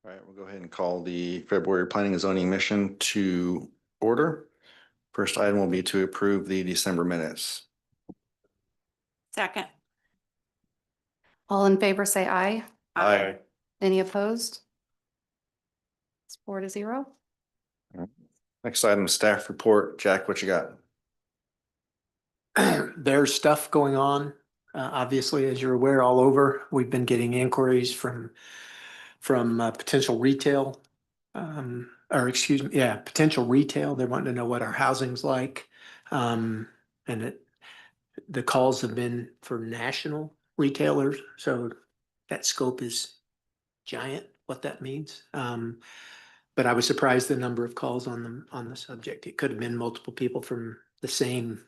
All right, we'll go ahead and call the February Planning and Zoning Mission to order. First item will be to approve the December minutes. Second. All in favor, say aye. Aye. Any opposed? It's 4-0. Next item, staff report. Jack, what you got? There's stuff going on, obviously, as you're aware, all over. We've been getting inquiries from potential retail, potential retail. They're wanting to know what our housing's like. The calls have been for national retailers, so that scope is giant, what that means. But I was surprised the number of calls on the subject. It could have been multiple people from the same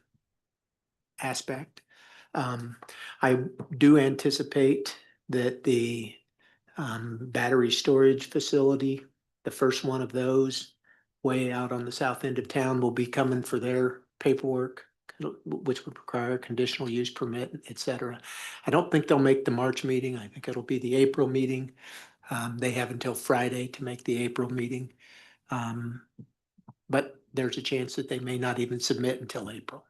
aspect. I do anticipate that the battery storage facility, the first one of those way out on the south end of town, will be coming for their paperwork, which would require a conditional use permit, et cetera. I don't think they'll make the March meeting. I think it'll be the April meeting. They have until Friday to make the April meeting. But there's a chance that they may not even submit until April.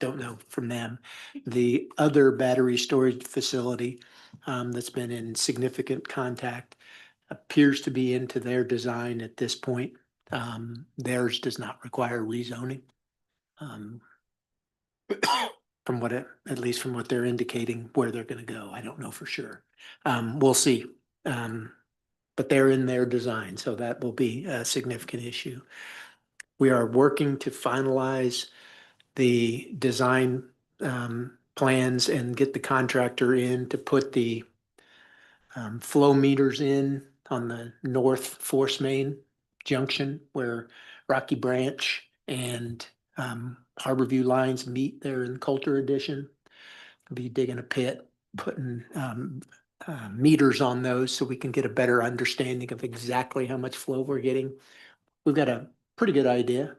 Don't know from them. The other battery storage facility that's been in significant contact appears to be into their design at this point. Theirs does not require rezoning. From what at least from what they're indicating where they're going to go. I don't know for sure. We'll see. But they're in their design, so that will be a significant issue. We are working to finalize the design plans and get the contractor in to put the flow meters in on the north force main junction where Rocky Branch and Harborview lines meet there in Coulter Edition. We'll be digging a pit, putting meters on those so we can get a better understanding of exactly how much flow we're getting. We've got a pretty good idea,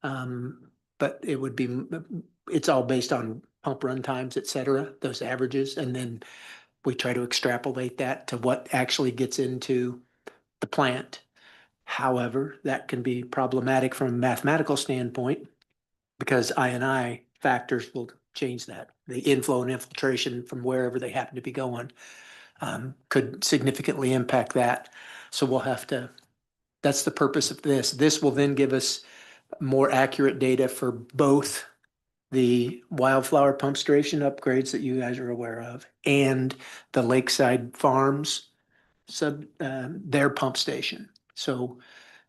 but it's all based on pump run times, et cetera, those averages. And then we try to extrapolate that to what actually gets into the plant. However, that can be problematic from a mathematical standpoint because I&I factors will change that. The inflow and infiltration from wherever they happen to be going could significantly impact that. So we'll have to, that's the purpose of this. This will then give us more accurate data for both the Wildflower pump station upgrades that you guys are aware of and the Lakeside Farms their pump station. So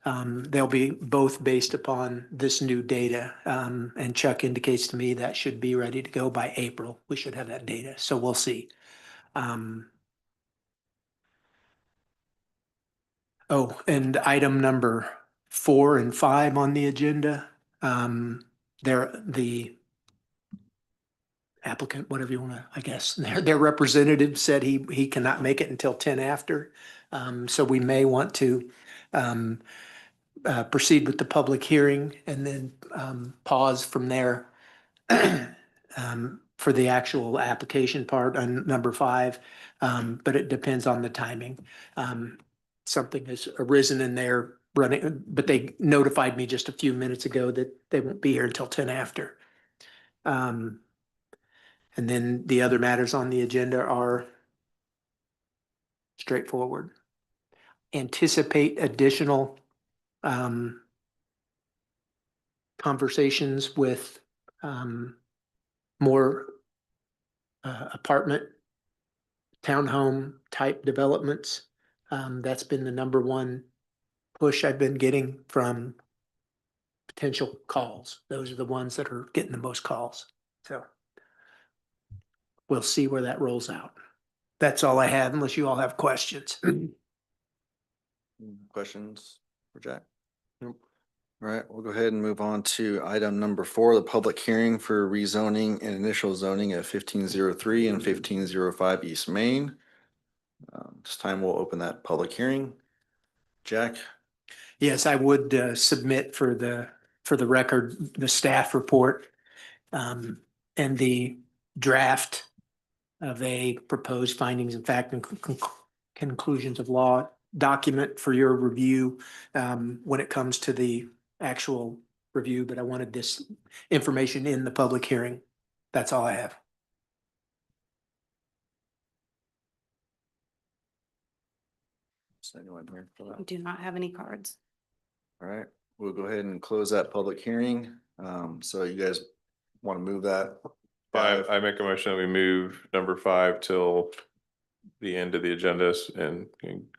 they'll be both based upon this new data. And Chuck indicates to me that should be ready to go by April. We should have that data. So we'll see. And item number 4 and 5 on the agenda, the applicant, whatever you want to, I guess, their representative said he cannot make it until 10 after. So we may want to proceed with the public hearing and then pause from there for the actual application part on number 5. But it depends on the timing. Something has arisen in their running, but they notified me just a few minutes ago that they won't be here until 10 after. And then the other matters on the agenda are straightforward. Anticipate additional conversations with more apartment, townhome type developments. That's been the number one push I've been getting from potential calls. Those are the ones that are getting the most calls. So we'll see where that rolls out. That's all I have, unless you all have questions. Questions for Jack? Nope. All right, we'll go ahead and move on to item number 4, the public hearing for rezoning and initial zoning at 1503 and 1505 East Main. This time we'll open that public hearing. Jack? Yes, I would submit for the record, the staff report and the draft of a proposed findings of fact and conclusions of law document for your review when it comes to the actual review, but I wanted this information in the public hearing. That's all I have. Is anyone here for We that? do not have any cards. All right, we'll go ahead and close that public hearing. So you guys want to move that? I make a motion that we move number 5 till the end of the agendas and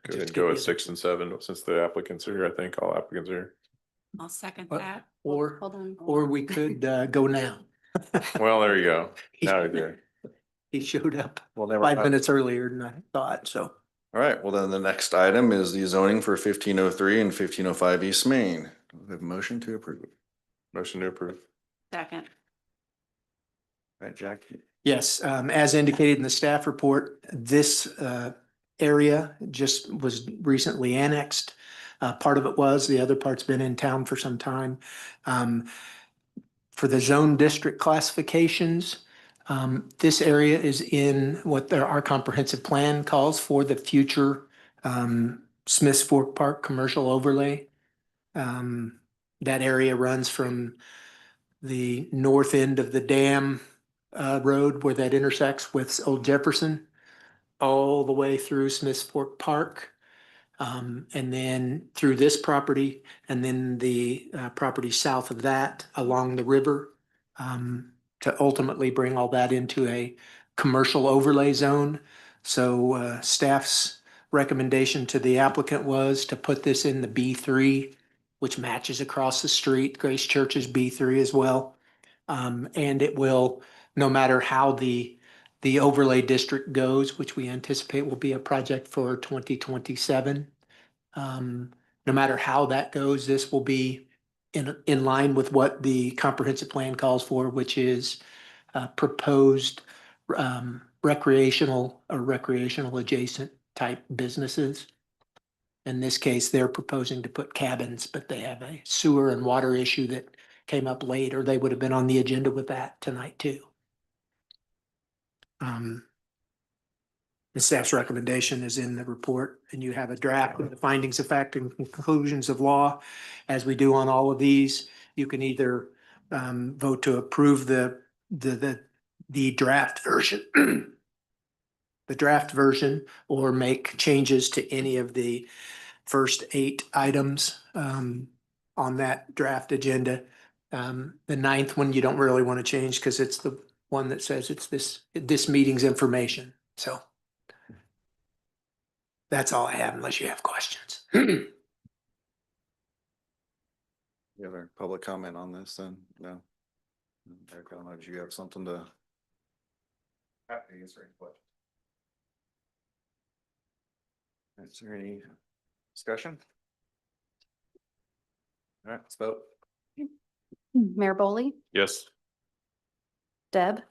Just go get at the- 6 and 7 since the applicants are here. I think all applicants are here. I'll second What? that. Or, Hold on. or we could go now. Well, there you go. Now you're there. He showed up Well, never. 5 minutes earlier than I thought, so. All right, well, then the next item is the zoning for 1503 and 1505 East Main. We have a motion to approve. Motion to approve. Second. All right, Jack? Yes, as indicated in the staff report, this area just was recently annexed. Part of it was, the other part's been in town for some time. For the zone district classifications, this area is in what our comprehensive plan calls for the future Smiths Fork Park commercial overlay. That area runs from the north end of the dam road where that intersects with Old Jefferson, all the way through Smiths Fork Park, and then through this property, and then the property south of that along the river, to ultimately bring all that into a commercial overlay zone. So staff's recommendation to the applicant was to put this in the B3, which matches across the street. Grace Church is B3 as well. And it will, no matter how the overlay district goes, which we anticipate will be a project for 2027. No matter how that goes, this will be in line with what the comprehensive plan calls for, which is proposed recreational or recreational adjacent type businesses. In this case, they're proposing to put cabins, but they have a sewer and water issue that came up late, or they would have been on the agenda with that tonight too. The staff's recommendation is in the report, and you have a draft of the findings of fact and conclusions of law. As we do on all of these, you can either vote to approve the draft version, the draft version, or make changes to any of the first 8 items on that draft agenda. The 9th one, you don't really want to change because it's the one that says it's this meeting's information. So that's all I have unless you have questions. You have a public comment on this then? No? Eric, I don't know, did you have something to? Happy to answer any questions. Is there any discussion? All right, let's vote. Mayor Boley, Yes. Deb,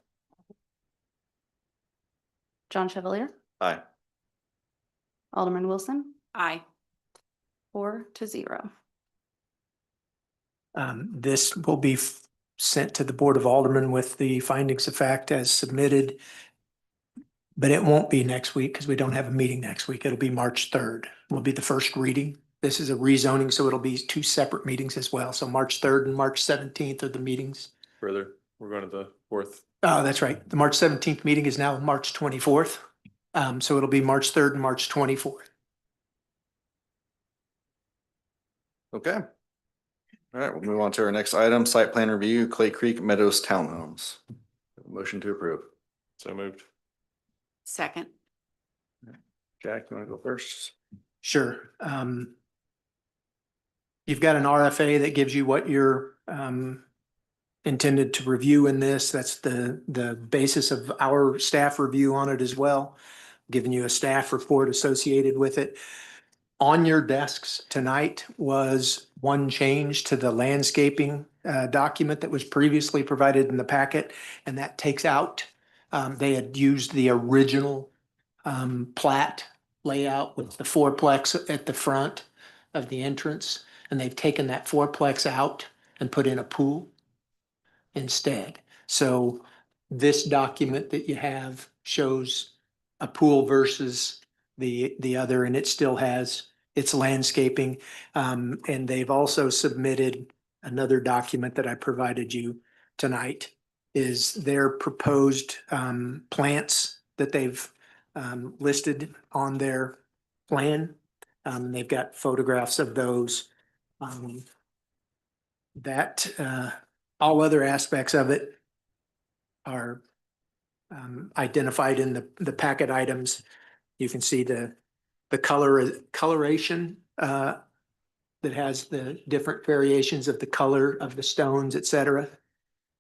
John Chevalier, Aye. Alderman Wilson, Aye. 4-0. This will be sent to the Board of Aldermen with the findings of fact as submitted. But it won't be next week because we don't have a meeting next week. It'll be March 3rd. Will be the first reading. This is a rezoning, so it'll be 2 separate meetings as well. So March 3rd and March 17th are the meetings. Further, we're going to the 4th. Oh, that's right. The March 17th meeting is now March 24th. So it'll be March 3rd and March 24th. Okay. All right, we'll move on to our next item, site plan review, Clay Creek Meadows Townhomes. Motion to approve. So moved. Second. Jack, you want to go first? Sure. You've got an RFA that gives you what you're intended to review in this. That's the basis of our staff review on it as well. Giving you a staff report associated with it. On your desks tonight was one change to the landscaping document that was previously provided in the packet, and that takes out, they had used the original plat layout with the fourplex at the front of the entrance, and they've taken that fourplex out and put in a pool instead. So this document that you have shows a pool versus the other, and it still has its landscaping. And they've also submitted another document that I provided you tonight is their proposed plants that they've listed on their plan. They've got photographs of those. All other aspects of it are identified in the packet items. You can see the coloration that has the different variations of the color of the stones, et cetera.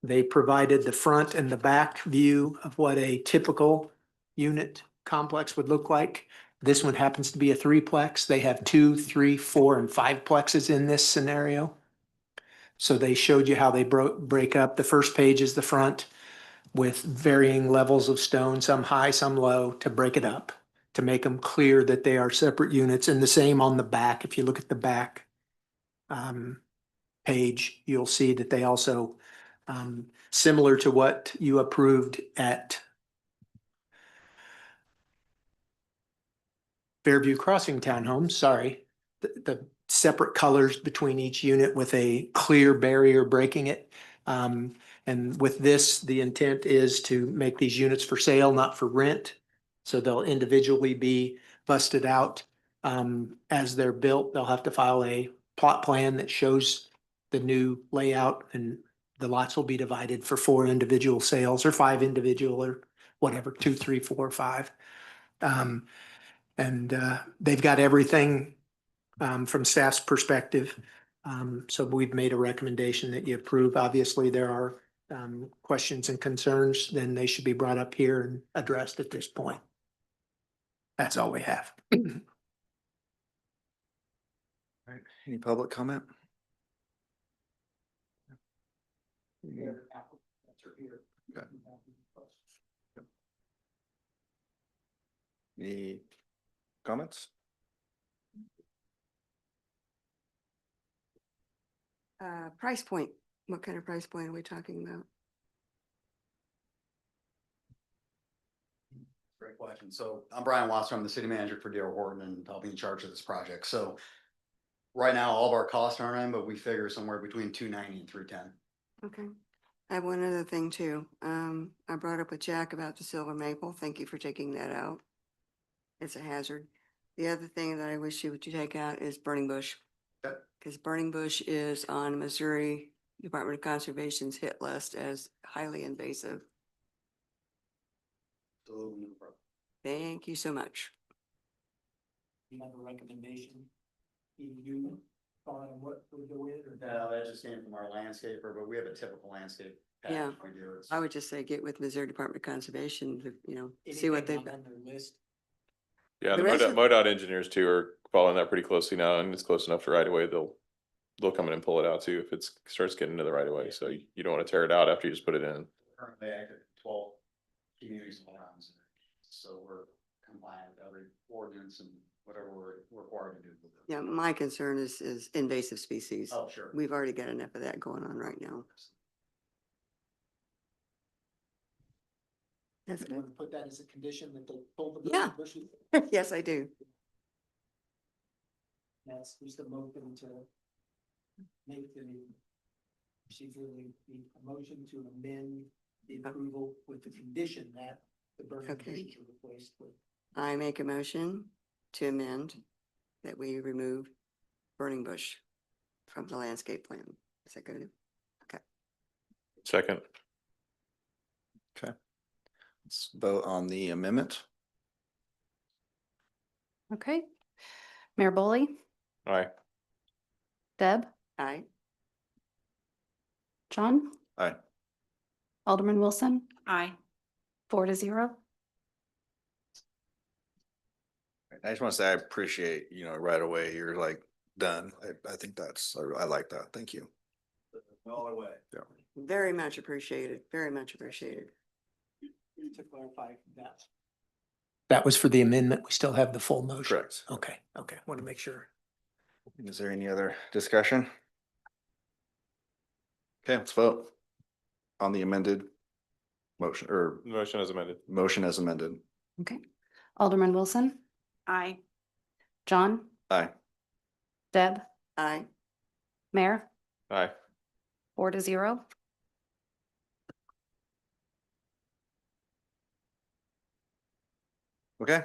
They provided the front and the back view of what a typical unit complex would look like. This one happens to be a threeplex. They have 2, 3, 4, and 5 plexes in this scenario. So they showed you how they break up. The first page is the front with varying levels of stone, some high, some low, to break it up, to make them clear that they are separate units. And the same on the back. If you look at the back page, you'll see that they also, similar to what you approved at Fairview Crossing Townhomes, sorry, the separate colors between each unit with a clear barrier breaking it. And with this, the intent is to make these units for sale, not for rent. So they'll individually be busted out. As they're built, they'll have to file a plot plan that shows the new layout, and the lots will be divided for 4 individual sales or 5 individual or whatever, 2, 3, 4, 5. And they've got everything from staff's perspective. So we've made a recommendation that you approve. Obviously, there are questions and concerns, then they should be brought up here and addressed at this point. That's all we have. Right. Any public comment? Okay. Any comments? Price point, what kind of price point are we talking about? Great question. So I'm Brian Wasser. I'm the city manager for D.R. Horton, and I'll be in charge of this project. So right now, all of our costs aren't in, but we figure somewhere between 290 and 310. Okay. I have one other thing too. I brought up with Jack about the silver maple. Thank you for taking that out. It's a hazard. The other thing that I wish you would take out is burning bush. Okay. Because burning bush is on Missouri Department of Conservation's hit list as highly invasive. So, no problem. Thank you so much. You have a recommendation? You on what we go with or? No, that just came from our landscaper, but we have a typical landscape. Yeah. package we do. It's- I would just say get with Missouri Department of Conservation, to, see what they've got. On their list? Yeah, The the rest of- MoDOT engineers too are following that pretty closely now, and it's close enough to right away. They'll come in and pull it out too if it starts getting into the right of way. So you don't want to tear it out after you just put it in. Currently active in 12 communities and towns. So we're compliant with every ordinance and whatever we're required to do. with it. Yeah, my concern is invasive species. Oh, sure. We've already got enough of that going on right now. That's You want to put that as a condition that they pull the Yeah. bushes? good. Yes, I do. That's just a motion to make the procedurally the motion to amend the approval with the condition that the burning Okay. bush is replaced with. I make a motion to amend that we remove burning bush from the landscape plan. Is that good? Second, Let's vote on the amendment. Okay. Mayor Boley, aye. Deb, Aye. John, Aye. Alderman Wilson, Aye. 4-0. I just want to say I appreciate, right away, you're like done. I think I like that. Thank you. All our way. Yeah. Very much appreciated. Very much appreciated. To clarify that. That was for the amendment. We still have the full motion. Correct. Okay, want to make sure. Is there any other discussion? Okay, let's vote on the amended motion or Motion as amended. motion as amended. Okay. Alderman Wilson, Aye. John, Aye. Deb, Aye. Mayor, Aye. 4-0. Okay,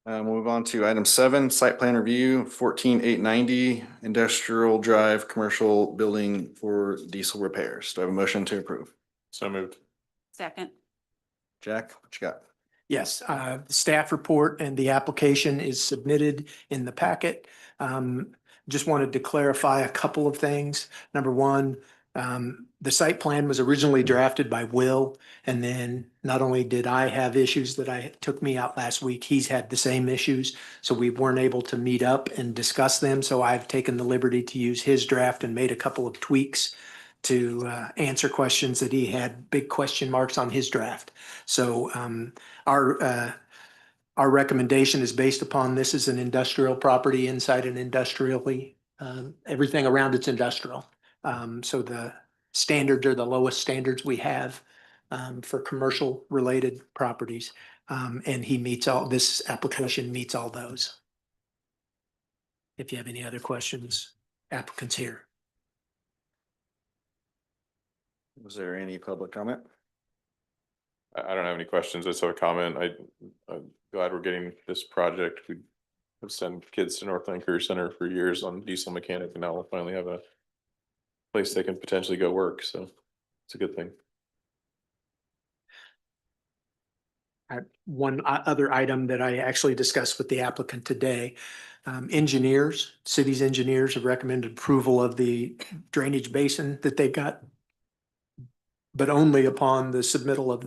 we'll move on to item 7, site plan review, 14890 Industrial Drive, commercial building for diesel repairs. Do I have a motion to approve? So moved. Second. Jack, what you got? Yes, the staff report and the application is submitted in the packet. Just wanted to clarify a couple of things. Number one, the site plan was originally drafted by Will. And then not only did I have issues that took me out last week, he's had the same issues. So we weren't able to meet up and discuss them. So I've taken the liberty to use his draft and made a couple of tweaks to answer questions that he had big question marks on his draft. So our recommendation is based upon this is an industrial property inside an industrially, everything around it's industrial. So the standards are the lowest standards we have for commercial related properties. And this application meets all those. If you have any other questions, applicant's here. Was there any public comment? I don't have any questions. I just have a comment. I'm glad we're getting this project. We have sent kids to Northland Career Center for years on diesel mechanic, and now we'll finally have a place they can potentially go work. So it's a good thing. One other item that I actually discussed with the applicant today, city's engineers have recommended approval of the drainage basin that they got, but only upon the submittal of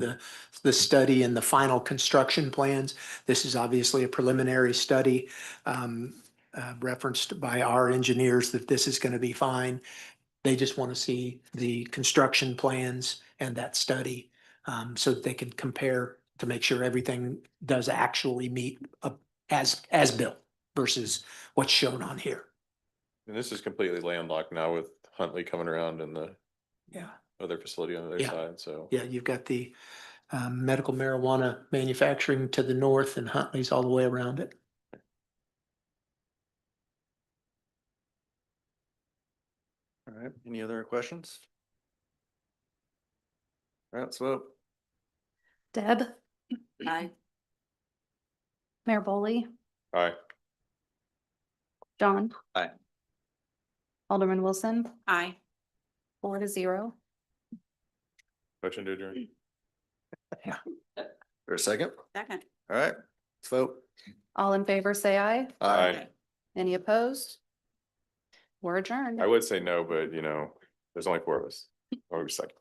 the study and the final construction plans. This is obviously a preliminary study referenced by our engineers that this is going to be fine. They just want to see the construction plans and that study so that they can compare to make sure everything does actually meet as built versus what's shown on here. And this is completely landlocked now with Huntley coming around and the Yeah. other facility on the other Yeah. side. So Yeah, you've got the medical marijuana manufacturing to the north and Huntley's all the way around it. All right, any other questions? All right, let's vote. Deb, Aye. Mayor Boley, aye. John. Aye. Alderman Wilson, Aye. 4-0. Motion to adjourn. For a second? Second. All right, let's vote. All in favor, say aye. Aye. Any opposed? We're adjourned. I would say no, but there's only 4 of us. Or second.